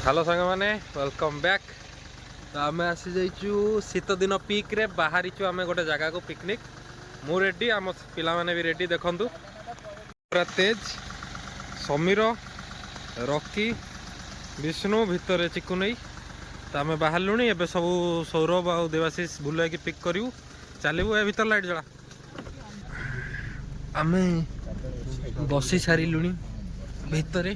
Hello सांग मैंने welcome back. तो आम आसी जाइचु शीत दिन पिक रे बाहरी आम गोटे जगह को पिकनिक। मु रेडी आम पिला माने भी रेडी देखु पूरा तेज समीर रॉकी विष्णु भितर चिकु नहीं तो आम बाहर लुणी एवं सब सौरभ आ देवाशीष बुलाई पिक करू चलू ए भीतर लाइट जला आम बसी सारी लुणी भितर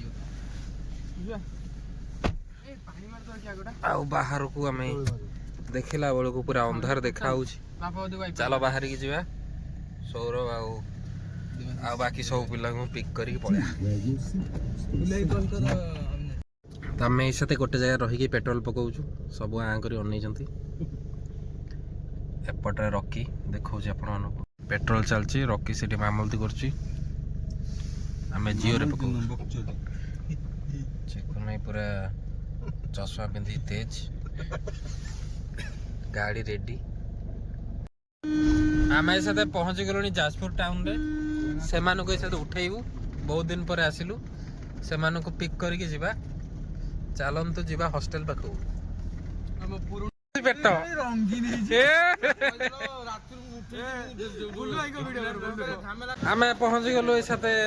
बाहर को आम देखला बेलू पूरा अंधार देखा चलो बाहर की जा सौरभ आ बाकी सब पिला पिक कर आम साथ गोटे जगह रही पेट्रोल पकाउछु सब आँ कर अन एपटे रॉकी देखा आपण पेट्रोल चलची रॉकी से मामलती कर जियो रे पकाउ चिकु नहीं पूरा चश्मा पिंधि तेज गाड़ी रेडी आम साथ पहुंच गलु जाजपुर टाउन रे से उठेबू बहुत दिन पर आसिलु से पिक करके जीवा चलतु जीवा हॉस्टल पाखु पेट आम पहुंच गलु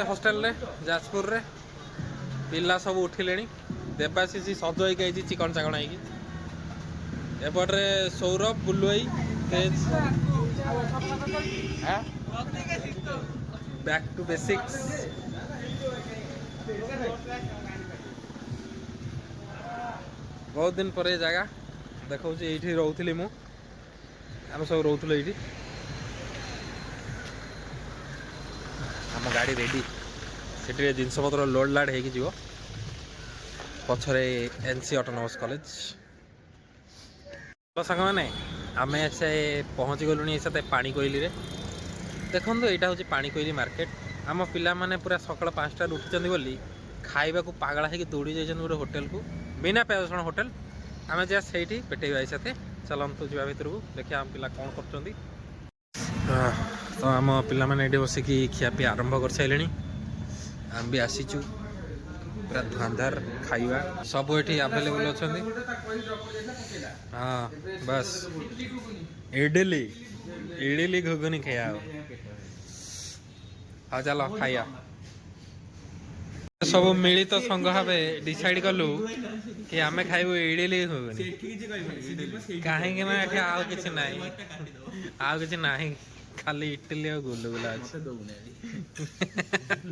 हॉस्टल रे जाजपुर रे पिला सब उठिले देवाशीष सज होगी चिकन चाकण एपटे सौरभ बुलुई तेज बैक टू बेसिक्स बहुत दिन पर जगह देखा ये रोली मु आम सब रोलु ये आम गाड़ी रेडी से जिनस पत्र लोड लाड हो पछरे एनसी ऑटोनोमस कॉलेज तो सांग मैंने आम से पहुँची गलुणी साथ पानी कोइली रे देखो यहाँ हूँ पानी कोइली मार्केट आम पिला माने पूरा सकाल 5टार उठी बोली खाइबा को पागला है दौड़ी जाइए गोटे होटेल को बिना प्याज रसुण होटेल आम जा से पेटेबा साथ चलतु जा भितर को देखिए आम पिला कौन कर तो आम पिला माने ये बसिकी खियापी आरंभ कर सारे आम भी आसीचु पूरा धुआंधार खाइबा सब ये आवेलेबल अच्छा हाँ बस इडली इडली घुगुनी खाया हाँ चलो खाइया सब मिलित तो संग भाव डिसाइड कलु कि आमे खाइबु इडली घुगुनी कहीं आउ किछि नाही आउ किछि नाही खाली इडली और गुलगुला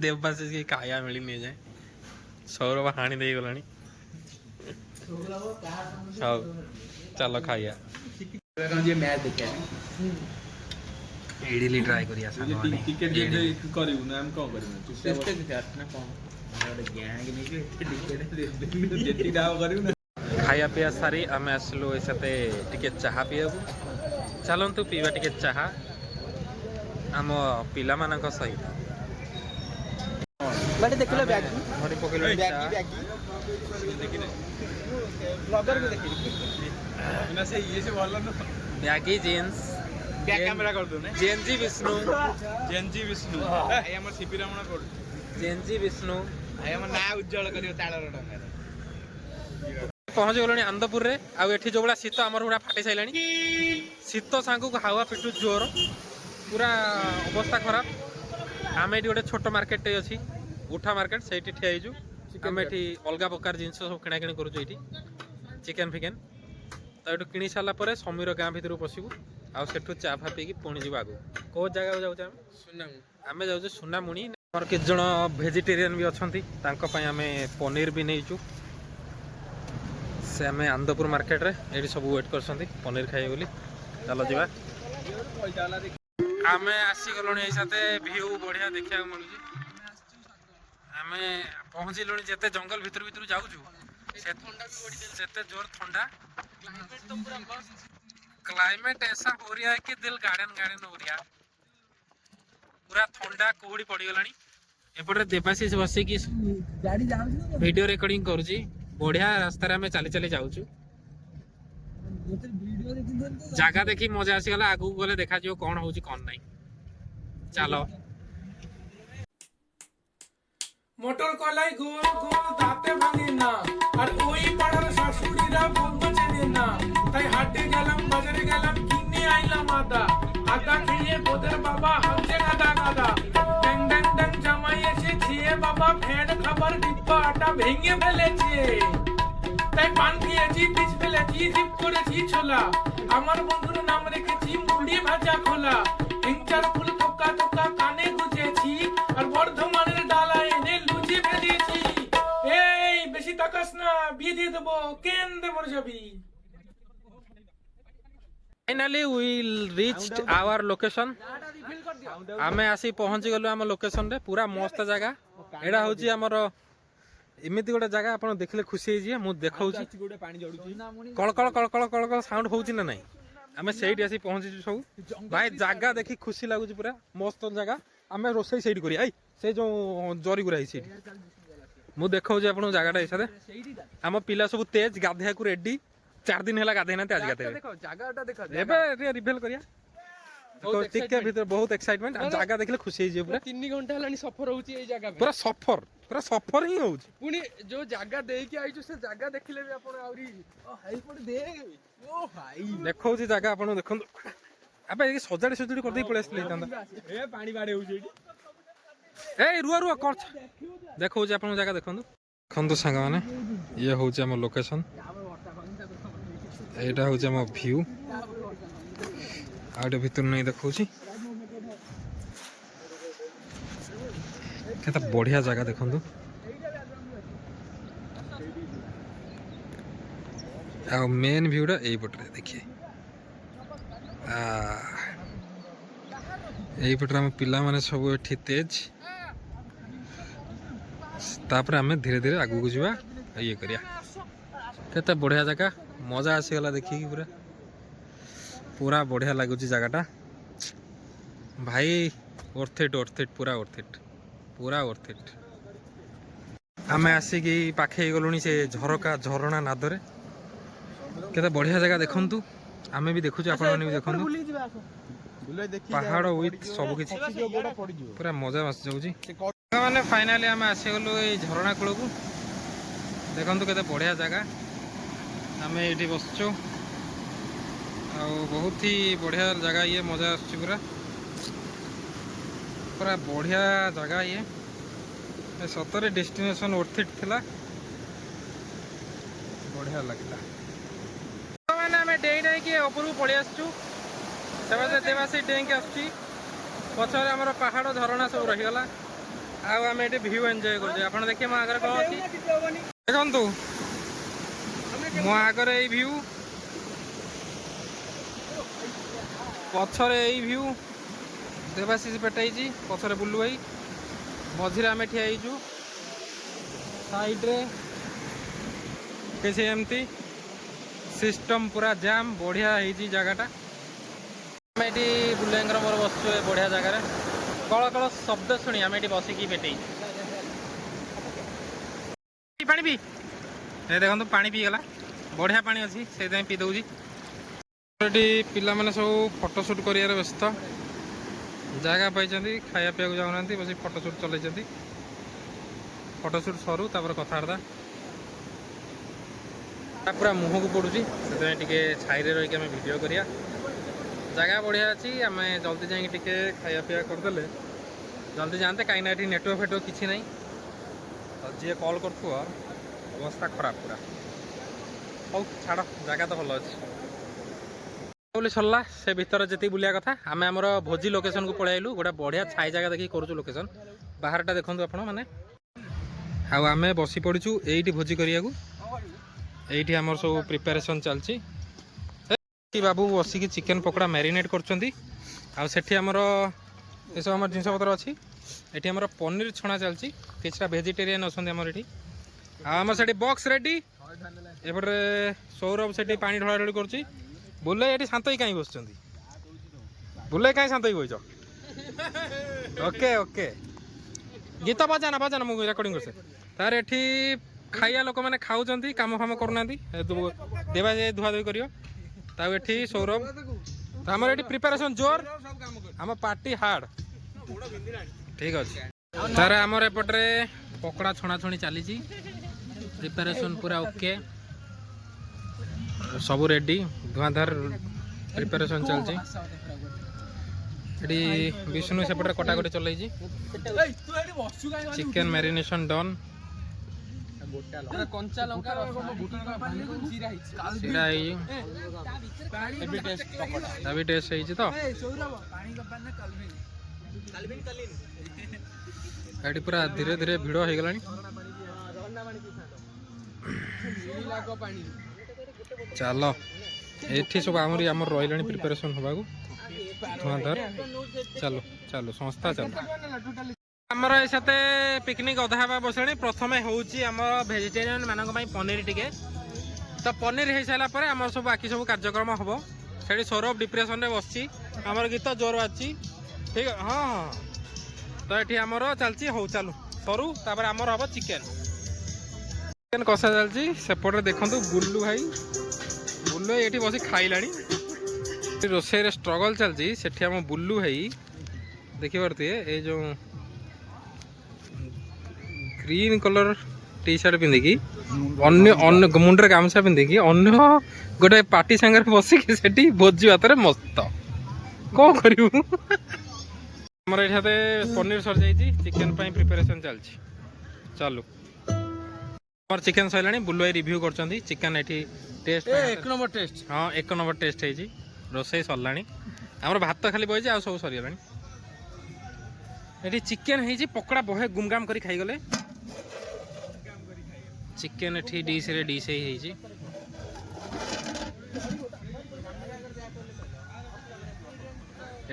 देवाशीष की खाया मिली नहीं जाए सौरभ हाणी दे गलानी सब चलो खाइया इडली ट्राई करिया सामान टिकट करिवु ना हम को करिवु टेस्ट ना कोन गैंग नहीं के जेती डाव करिवु ना खाया पिया सारी आम आसलु साथे टिके चाहा पियाबू चलंतु पीवा टिके चाहा आम पिला मानक सहित बड़े देखलो बैग हरि पकेलो बैग देखिने ब्लॉगर को देखिने ना से ये से बोललो ना बैगी जींस बैक कैमरा कर दो ने जेनजी विष्णु आई हमर सीपी रमण कोड जेनजी विष्णु आई हमर ना उज्जवल करियो ताळर डंगा पहुंच गलणी आनंदपुर रे आ एठी जो बड़ा शीत हमर हुडा फाटी साइलानी शीत सांगू को हावा पिटू जोर पूरा अवस्था खराब आम ये गोटे छोट मार्केट अच्छी उठा मार्केट से ठियाईचु आम ये अलग प्रकार जिन सब किଣା किणी करूँ ये चिकेन फिकेन तो ये किणी सारापर समीर गाँ भितर पशु आठू चा फा पी पुणी जी आगू कौ जगह जाऊँ आम जाऊँ सुनामुणी आम कि जन भेजिटेरियन भी अच्छा आम पनीर भी नहींचु से आम आनंदपुर मार्केट रे ये सब वेट कर पनीर खाइए बोली चलो जा आम आसीगलु साथ भ्यू बढ़िया देखा मिलूँ आम पहुँचलु जिते जंगल भितर भितर जाऊँ से जोर ठंडा क्लाइमेट ऐसा हो रहा है कि दिल गार्डन गार्डन हो रहा पूरा ठंडा कुहुड़ी पड़गलानी एपटे देवाशीष बसिकी वीडियो रिकॉर्डिंग करुची बढ़िया रास्तार आम चली चली जाऊँ जगह देखी मजा आसीगला आगू गले देखा कौन हो कौन नहीं चलो मोटर कलाई गोल गोल दाते भांगी ना और ओई पड़ মাদা আদা খেয়ে বোধের বাবা হচ্ছে গাদা গাদা ড্যাং ড্যাং ড্যাং জামাই এসেছে বাবা ফ্যান খাবার ডিব্বাটা ভেঙে ফেলেছে তাই পান খেয়েছি পিস ফেলেছি জিপ করেছি ছোলা আমার বন্ধুর নাম রেখেছি মুড়ি ভাজা খোলা হিংচার ফুল থোকা থোকা কানে গুজেছি আর বর্ধমানের ডালা এনে লুচি ভেজেছি এই বেশি তাকাস না বিয়ে দিয়ে দেবো কেন দেবো যাবি finally will reached our location आमे आसी पहुंची गलु आम लोकेशन रे पूरा मस्त जगह एडा होची हमर एमिति गोटे जगह आपण देखले खुशी होई जे मु देखाउची कळ कळ कळ कळ कळ कळ साउंड होउची ना नाही आमे सेइट आसी पहुंची सब भाई जगह देखि खुशी लागुची पूरा मस्त जगह आमे रोसई सेइट करी आई से जो जरी गुरा ही सेइट मु देखाउची आपण जगहटा हिसाबे आम पिला सब तेज गाधेया को रेडी 4 दिन हैला गाधे ना आज गाधे देखो जगहटा देखो एबे रिवील करिया तो टिके भीतर बहुत एक्साइटमेंट जगह देखले खुशी हो जे पूरा 3 घंटा हलानी सफर होउची ए जगह पे पूरा सफर ही होउची पुनी जो जगह देई के आइछु से जगह देखले भी आपण आउरी ओ हाई पड़ दे ओ भाई देखौ जी जगह आपण देखन अबे ये सजाड़ी सजाड़ी कर दे पळे असले तंदा ए पानी बाडे होउची ए रुआ रुआ कर देखौ जी आपण जगह देखन खंदु संग माने ये होउची हम लोकेशन एटा होउची हम व्यू आउटे भीतर नहीं देखौची केता बढ़िया जगह देखंतु आ मेन व्यूटा एई पटरे देखिए एई पटरे हम पिला माने सब एठी तेज तापर हमें धीरे धीरे आगु को जीवा ये करिया केता बढ़िया जगह मजा आसीगला देखिए पूरा पूरा बढ़िया लगुच जगहटा भाई वर्थ इट पूरा वर्थ इट आम आसिक पाखे गलुनी से झरका झरणा नादरे केते बढ़िया जगह देखंतु आमे भी देखुछु आपण माने भी देखंतु पहाड़ विथ सब किछि पूरा मजा आसी जाउची माने फाइनली आमे आसी गलु ए झरणा कुळ को देखंतु केते बढ़िया जगह आमे एठी बसचो बहुत ही बढ़िया जगह ये मजा आसुची पूरा पूरा बढ़िया जगह ये सतरे डेस्टिनेशन वर्थ इट थिला बढ़िया लगला मैंने आम डेई डेई के ऊपर पलि आसचु देवासी डेई के आसुची पछरे आमर पहाड़ झरणा सब रहीगला आम ये व्यू एंजॉय कर देखिए मो आगे कौन अच्छी देखु मो आगे ये व्यू पछरे यही व्यू देवाशीष पेटाई पछरे बुलू भाई मझिरे आम ठिया साइड्रे किसी एमती सिस्टम पूरा जाम बढ़िया होती जगहटा आम ये बुलेंगर मोर बसचु बढ़िया जगार कल कल शब्द शुणी आम ये बसिकी पेटे पानी पी देखो पानी पीगला बढ़िया पानी अच्छी से पी दौजी पिला माने सब फोटोशूट कर व्यस्त जगह पाई खाया पीया जाऊना बस फोटोशूट चलते फोटोशूट सरू तापर कथबार्ता पूरा मुह को पड़ुची से छाई रही आम भिड करिया जगह बढ़िया अच्छी आम जल्दी जाए खाया पीया करदे जल्दी जाते कहीं नेटवर्क फेटवर्क किसी ना जी कल कर अवस्था खराब पूरा हौ छाड़ जगह तो भल अच्छी सरला से भीतर जी बुलिया कथा आम आम भोजी लोकेशन को पलैलु गोटे बढ़िया छाई जगह देखिए करूँ लोकेशन बाहरटा देखूँ आपण मैंने आम बसी पड़ू ये भोजी करिया ये आमर सब प्रिपेरेसन चलती बाबू बसिक चिकेन पकोड़ा मैरिनेट करमर ये सब आम जिनपतर अच्छी ये आम पनीर छणा चलती किसी भेजिटेरियन अच्छा ये आम से बॉक्स रेडी एपटे सौरभ से पानी ढला ढली कर बुले ये शांत ही कहीं बस बुले कहीं शांत ही बस ओके ओके गीत बजाना बजाना मुझे रेकर्डिंग कर तार एठी खाइया लोक मैंने खाऊँ कम फाम करना देवा जाए धुआ धुई कर सौरभ तो आम ये प्रिपेरेसन जोर आम पार्टी हार्ड ठीक अच्छे तार आमर एपटे पकड़ा छणा छणी चली प्रिपेरेसन पूरा ओके सब रेडी धुआंधार प्रिपरेशन चलछि एटी विष्णु सेपटे कटाकटी चलैछि चिकन मैरिनेशन डन कंचा लंका जीरा सीधा अभी टेस्ट है तो ये पूरा धीरे धीरे भिड़ हो गला चलो ये सब आमर रही प्रिपरेशन होगा धुआंधार चलो चलो संस्था चलो आमर साथे पिकनिक अधा हवा बसले प्रथम होम भेजिटेरियन मानक पनीर टिके तो पनीर हो सारा पर आम सब बाकी सब कार्यक्रम हम से सौरभ डिप्रेशन रे बस आमर गीत जोर बाजी ठीक हाँ हाँ तो ये आमर चलती हौ चलू सरू तापर आमर हम चिकेन चिकेन कषा चलती सेपटे देखु बुल्लू भाई बुल्लू भाई ये बस खाइला रोषे स्ट्रगल चलती से आम बुल्लू भाई देखिपे ये जो ग्रीन कलर टी शर्ट पिंधिकी अन्य मुंडे गामछा पिंधिकी अन्य गोटे पार्टी सांगे बसिकी सेठी भोजी भात मस्त कौन करूँ आमर ये पनीर सर जाइए चिकेन प्रिपरेशन चलती चलू आमर चिकेन सरला बुल्लू भाई रिव्यू कर चिकेन ये टेस्ट एक नंबर टेस्ट हाँ एक नंबर टेस्ट है रोसे सरला आमर भात खाली बही आउ सब सरीगला ये चिकेन है पकड़ा बहे गुमगाम कर खाईगले चिकेन ये डिश रे डिश है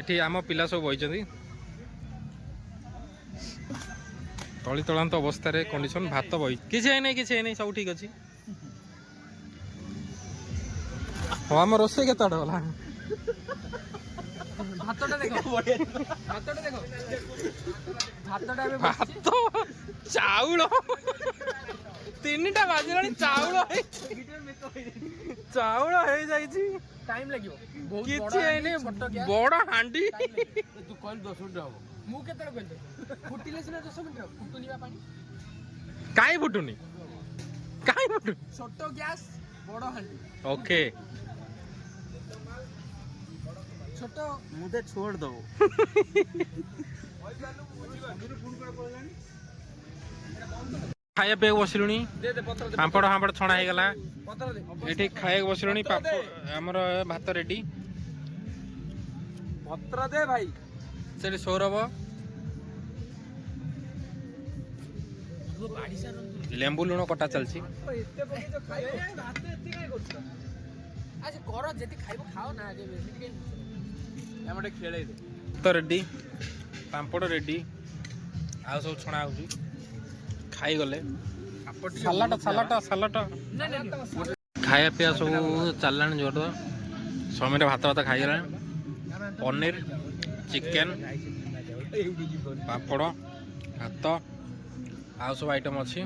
ये आम पिला सब बही तली तलांत अवस्था कंडीशन भात बही किसी है नहीं सब ठीक अच्छे हाँ आम रोसे के गला भात चाउल तीनटा बाजिला चाउल चाउल हो जाई टाइम लगियो किछि एने बड़ हांडी तू कॉल 10 मिनिट हो मु केतरे कहल फुटिले सिना 10 मिनिट फुटुनिबा पानी काई फुटुनी छोटो गैस बड़ हांडी ओके छोटो मुझे छोड़ दो खाया पे बसलुनी पापड़ हापड़ छणा हो गला ये खाया बसलुनी आमर भात रेडी पत्र दे भाई से सौरभ लेंबू लुण कटा चलती तो रेडी पापड़ रेडी आउ सब छणा हो खाई गले सालाटा सालाटा सालाटा खाया पिया सब चलला जोर समय भात भात खाई गला पनीर चिकेन पापड़ भात आउ सब आइटम अच्छी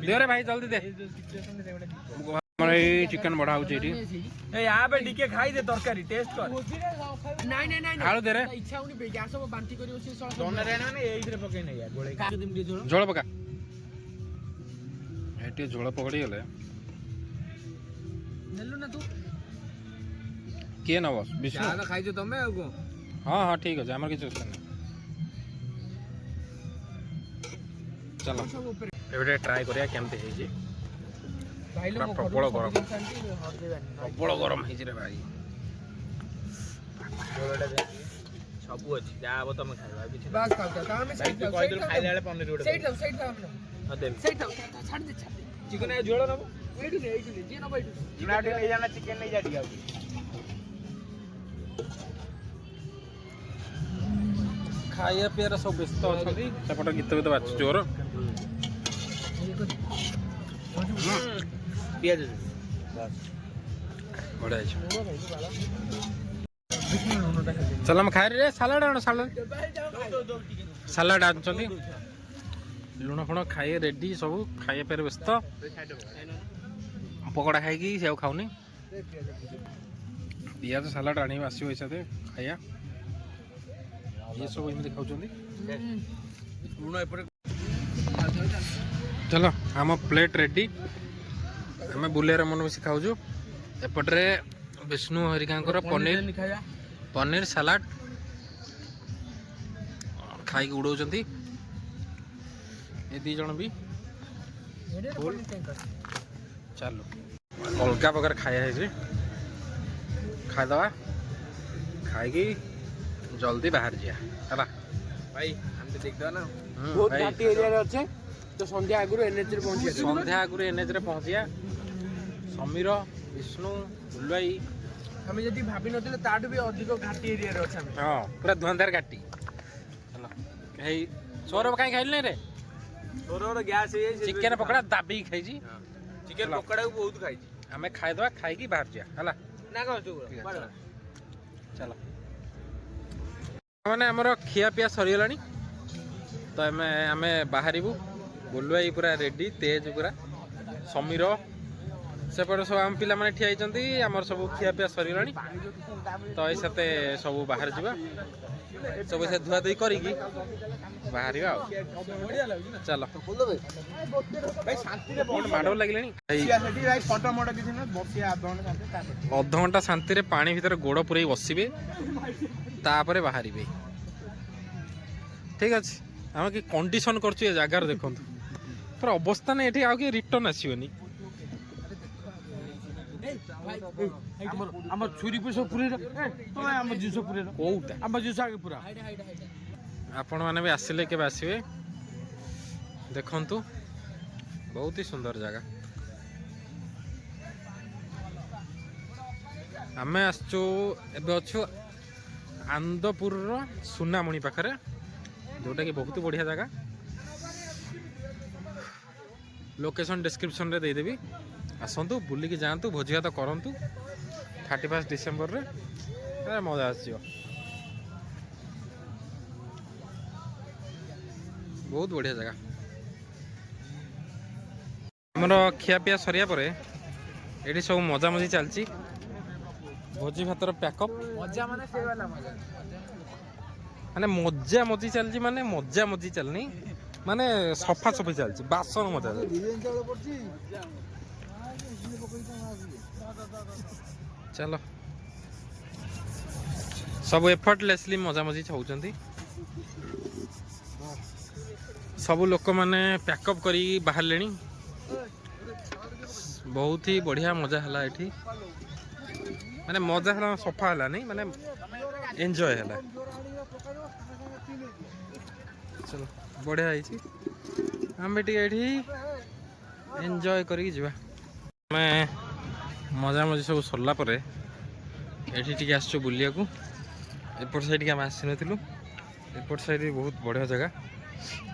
दे रे भाई जल्दी दे चिकेन बढ़ा यहाँ टिके खाई दे तरकारी टेस्ट कर आलू दे रे इच्छा होनी गैस सब बांटी करियो से दोन रे ना एइथरे पके नै या गोळे झोल पका एटे झोल पकड़ी गले नेलु ना तू के न बस विष्णु जा खाई जो तमे को हां हां ठीक है हमर किछ नहीं चलो एबे ट्राई करिया केमते हे जी प्रबल गरम है भाई सब अच्छी जा तुम खाइबा बस खाओ का हम साइड कहि दल खाइले वाले पनीर उडे साइड हम हां दे साइड छाड़ दे चिकन ए झोल नबो एडू ने जे न बैठू इनाटे ले जाना चिकन ले जा दिया खाइया पिया सब व्यस्त अच्छा सेपटे गीत गीत बाज जोर पियाज बढ़िया चल हम खाए रे सालाड आण सालाड सालाड आनछंती लुण फुण खाए रेडी सब खाए पे व्यस्त पकड़ा खाई से खाऊनी पियाज सालाड आनी आसो हिसाब खाया ये सब एमती खाऊँ लुण एपटे चलो आम प्लेट रेडी आम बुलेर मन बस खाऊ एपटे विष्णु हरिकांकर पनीर खाया पनीर सलाड खाई उड़ौଛନ୍ତି ए दी जण भी चलो अलगा प्रकार खाया है खाईदवा खाई जल्दी बाहर जा है भाई हम तो देखदा ना बहुत घाटी एरिया रे अच्छे तो संध्या आगु एनएच रे पहुंची संध्या आगु एनएच रे पहुंचिया समीर विष्णु बुलवाई हम जदी भाबी नथिले ताडू भी अधिक घाटी एरिया रे अछि हाँ पूरा धुआंधार घाटी चलो हेई सौरभ कहीं खाइल रे तोर गैस है चिकेन पकड़ा दाबी खाई जी चिकेन पकड़ा को बहुत खाई आमे खाइदवा खाई बाहर जा हला ना कहू चलो मैंने आमर खिया पिया सरीगला तो आमे बाहरबू बुलवाई पूरा रेडी तेज पूरा समीर सेपटे सब आम पिला माने ठिया होती आमर सब खिया पिया सरीगला तो ये सब बाहर जावा सब से धुआ धुई करी बाहर चलो माड़ लगे अध घंटा शांति पानी भीतर गोड़ पूरे बसबे तापर बाहर ठीक अच्छे आम कि कंडीशन कर जगार देखो पूरा अवस्था ना ये आगे रिटर्न आसोनी हमर छुरी पे सब पुरे तो हम जिंस पुरे कोउटा हम जिंस आगे पूरा आपण माने भी आसिले के आसबे देखंतु बहुत ही सुंदर जगह आमे आसचु एबे अछु आंदपुर रो सुनामणि पाखरे जोटा कि बहुत बढ़िया जगह लोकेशन डिस्क्रिप्शन रे दे देबी आसतु बुलिकी जातु भोजी भात करूँ 31 डिसेम्बर रे मजा आस बहुत बढ़िया जगह आमर खियापिया सरिया पर ये सब मजा मजी चलती भोजी भातर पैकअप मजा माने से वाला मजा माने मजा मजी चलती माने मजा मजी चलनी माने सफा सफी चलती बासन मजा चलो सब एफर्टलेसली मजा मजी चाहते सब लोक मैंने पैकअप करी बाहर लेनी बहुत ही बढ़िया मजा है ये माने मजा है सफा है नहीं माने एंजॉय है चलो बढ़िया है आम ये एंजॉय करी जीवा मैं मजा मजी सब सरला पर ये आस बुलिया को एपट साइड आम आसी नु एपट साइड बहुत बढ़िया जगह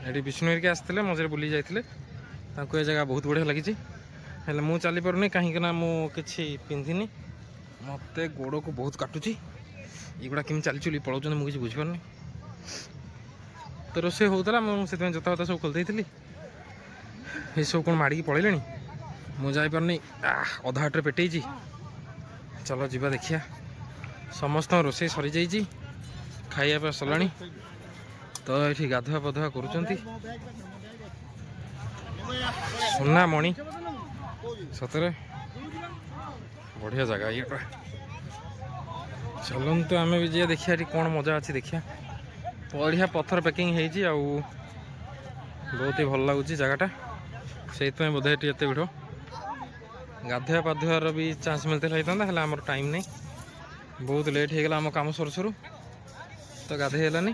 ये विष्णु हेरिका आसते मझे बुली जाते ये जगह बहुत बढ़िया लगी मुझे चली पारूनी कहीं मुझे पिंधिनी मत गोड़ को बहुत काटुची युवा कमी चली चुली पलाऊँ मुझे बुझीपार तो रोसे होता मुझे जोता सब खोलती ये सब कौन माड़ी पड़े मुझे पारनी अधा हाटे पेटे चलो जीवा देखिया समस्त रोसे सरी जाइए खाइबा सरला तो ये गाधुआ पाधुआ कर सुनामणि सतरे बढ़िया जगह ये चलते आम भी जी देखिए कौन मजा अच्छी देखिया बढ़िया पत्थर पैकिंग है बहुत ही भल लगुच जगटा से बोधे ये भिड़ गाधुआ पाधुआर भी चांस मिलता है आम टाइम नहीं बहुत लेट हो गला आम कम सर सर तो गाधे है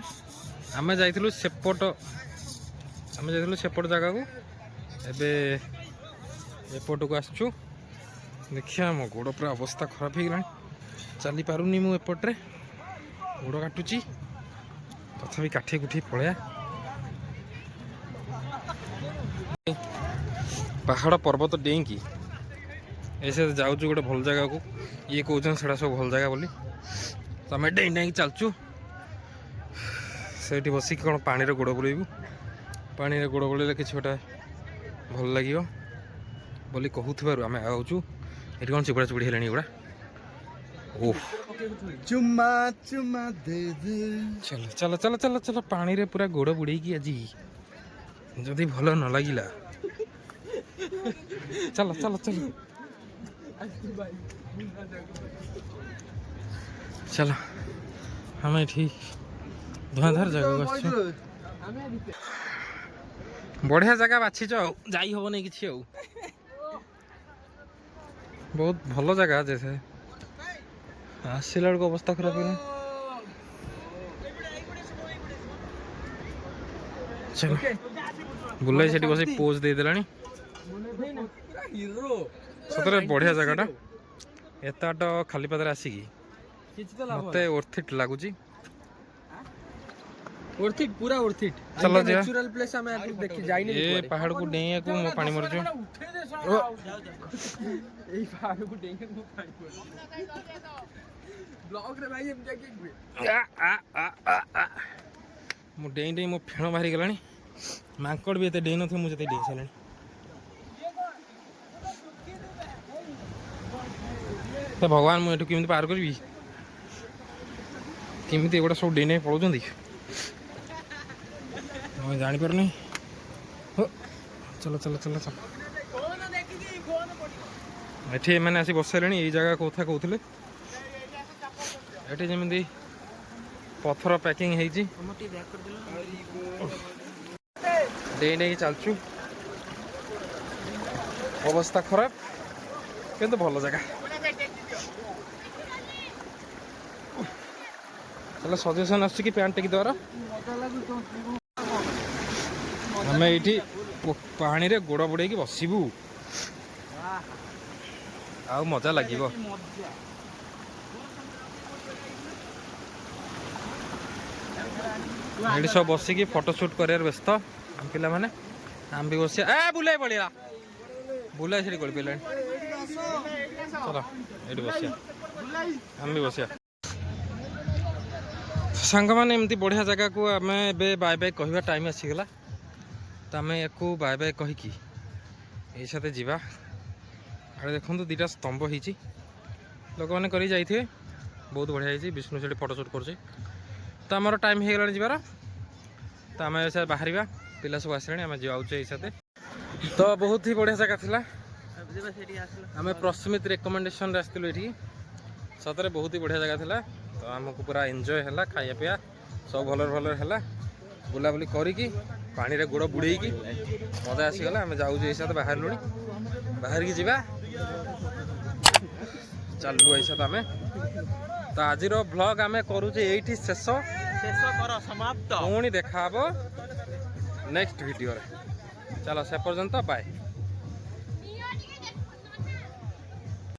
आम जाइलु सेपट जगह को एबे एपट को आसचु देखिया मो गोड़ पूरा अवस्था खराब हो गला चली पारुनी मु एपट्रे गोड़ काटुची तथापि काठी कुठी पलया पहाड़ पर्वत डेईकी ऐसे जाऊँ गोटे भल जगह को ये कहते से सब भल जगह बोली तो आम डेई डेई चलचु से बसिक कौन पानी गोड़ बुलेबू पानी गोड़ बुलेले कि गोटे भल लगे बोली कहूँ आम आउचु ये कौन चिपड़ा चिपड़ी है गुड़ा ओह चुम्मा चुम्मा दे दे चलो चलो चलो चलो चलो पानी रे पूरा गोड़ बुड़े आज जदि भल न लगिला चलो चलो चलो चलो हमें ठीक धुआंधार जगह बढ़िया जगह बाछिच जाई हम नहीं कि बहुत भल जगह जैसे आसला बेलू अवस्था खराब है चलो बुलाई से बस पोज दे देलानी सतरे बढ़िया जगहटा एत बाट खाली पादर आसिकी मत वर्थ इट लगुच वर्थिट पूरा वर्थिट चलो जा नेचुरल प्लेस हमें आगे देखि जाइने ये पहाड़ को डेइया को मो पानी मरजो এই पहाड़ को डेंगे को पानी ब्लॉग रे भाई हम जाके मो डेई डेई मो फेण बाहरी गलानी मांकड़ भी एते डेई न थे मु जते डेई सालानी तो भगवान मु एठु केमिति पार करबी केमिति एगोटा सब डेई नै पळौजंदी मैं जानी पार नहीं चलो चलो चलो चलो एठी मैंने आसी बस सारे यही जगह कथा कहते ये जमी पथर पैकिंग चलचु अवस्था खराब किंतु भल जगह चलो सजेसन आस पैंट टेक द्वारा आम ये पानी रे गोड़ बुड़े बसबू आ मजा लगे ये सब बसिकी फोटोशूट कर व्यस्त आम पिला माने आम भी बस बुलाई पड़ा बुलाई से गड़ पे चलो ये बसिया आम भी बसिया सांग मैंने एमती बढ़िया जगह को आम ए बाय बाय कह टाइम आसीगला तो आम या बाय बाय कहीकि यही साथ जावा अरे देखो दुटा स्तंभ होती लोक मैंने कर जाइए बहुत बढ़िया होती विष्णु से फोटोशूट कर तो आमर टाइम हो गला जीवार तो आम बाहर पिला सब आसे आम जाऊे साथ तो बहुत ही बढ़िया जगह थी आम प्रस्मित रेकमेंडेशन आसलु ये सतरे बहुत ही बढ़िया जगह थी तो आमको पूरा एंजॉय है खाया पिया सब भलर भलर है बुलाबुली करी पानी रे गोड़ बुड़े मजा आसीगला आम जाऊे ये साथ बाहर लुणी बाहर की जीवा चलू ऐसा आम तो आज व्लॉग आम करुचे ये शेष समाप्त पुणी देखा नेक्स्ट वीडियो चलो से पर्यंत बाय।